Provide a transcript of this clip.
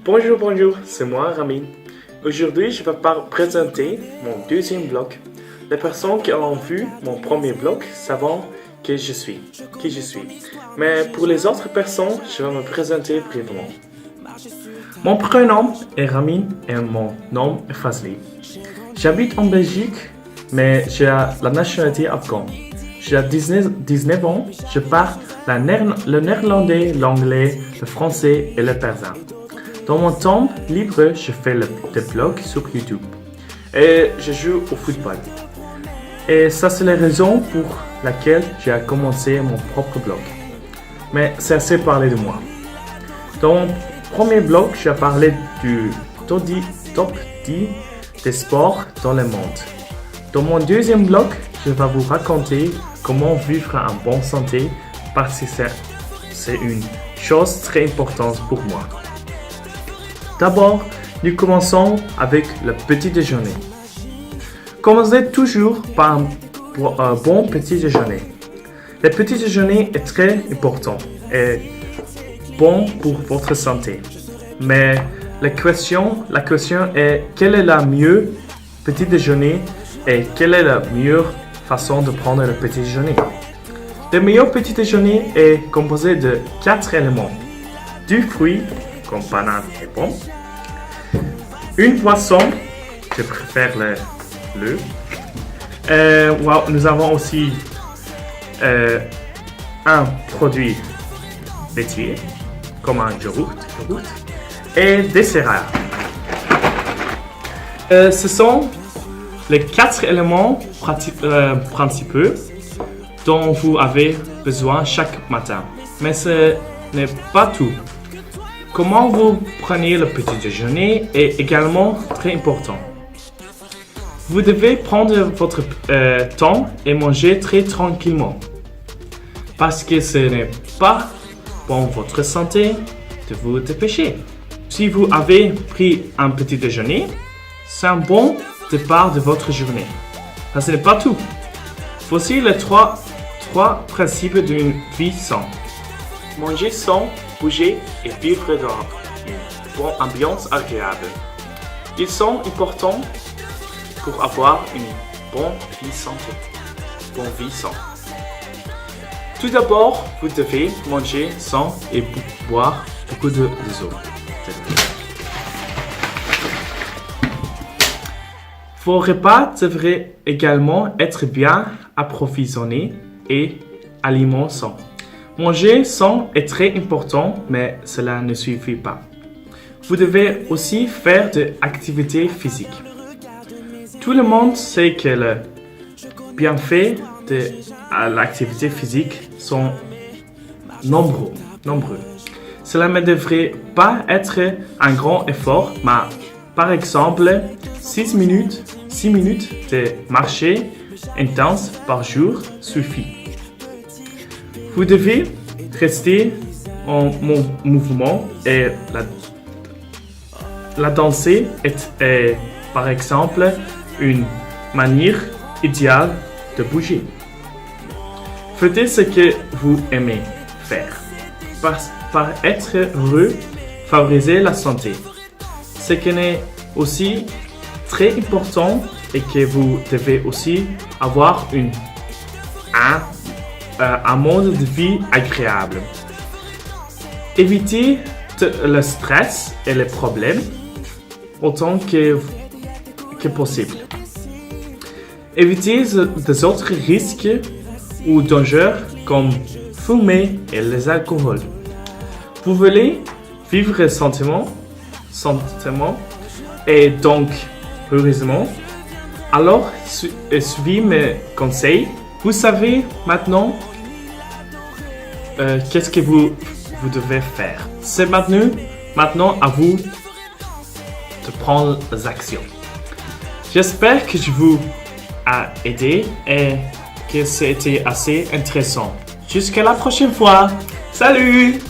Bonjour, bonjour, c'est moi, Ramin. Aujourd'hui, je vais présenter mon deuxième blog. Les personnes qui ont vu mon premier blog savent qui je suis. Mais pour les autres personnes, je vais me présenter brièvement. Mon prénom est Ramin et mon nom est Fazli. J'habite en Belgique, mais j'ai la nationalité afghane. J'ai 19 ans, je parle le néerlandais, l'anglais, le français et le persan. Dans mon temps libre, je fais des blogs sur YouTube et je joue au football. Et ça, c'est la raison pour laquelle j'ai commencé mon propre blog. Mais c'est assez parlé de moi. Dans mon premier blog, j'ai parlé du top 10 des sports dans le monde. Dans mon deuxième blog, je vais vous raconter comment vivre en bonne santé parce que c'est une chose très importante pour moi. D'abord, nous commençons avec le petit déjeuner. Commencez toujours par un bon petit déjeuner. Le petit déjeuner est très important et bon pour votre santé. Mais la question est quel est le mieux petit déjeuner et quelle est la meilleure façon de prendre le petit déjeuner. Le meilleur petit déjeuner est composé de 4 éléments. Du fruit, comme banane et pomme. Une boisson, je préfère le bleu. Nous avons aussi un produit laitier, comme un yaourt, et des céréales. Ce sont les 4 éléments principaux dont vous avez besoin chaque matin. Mais ce n'est pas tout. Comment vous prenez le petit déjeuner est également très important. Vous devez prendre votre temps et manger très tranquillement. Parce que ce n'est pas bon pour votre santé de vous dépêcher. Si vous avez pris un petit déjeuner, c'est un bon départ de votre journée. Mais ce n'est pas tout. Voici les trois principes d'une vie saine. Manger sans bouger et vivre dans une bonne ambiance agréable. Ils sont importants pour avoir une bonne vie saine. Tout d'abord, vous devez manger sans et boire beaucoup d'eau. Vos repas devraient également être bien approvisionnés et aliments sains. Manger sain est très important, mais cela ne suffit pas. Vous devez aussi faire de l'activité physique. Tout le monde sait que les bienfaits de l'activité physique sont nombreux. Cela ne devrait pas être un grand effort, mais par exemple, 6 minutes de marche intense par jour suffit. Vous devez rester en mouvement et la danser est par exemple une manière idéale de bouger. Faites ce que vous aimez faire. Par être heureux, favorisez la santé. Ce qui est aussi très important est que vous devez aussi avoir un mode de vie agréable. Évitez le stress et les problèmes autant que possible. Évitez des autres risques ou dangers comme fumer et les alcools. Vous voulez vivre sentiment et donc heureusement, alors suivez mes conseils. Vous savez maintenant qu'est-ce que vous devez faire. C'est maintenant à vous de prendre les actions. J'espère que je vous ai aidé et que c'était assez intéressant. Jusqu'à la prochaine fois. Salut!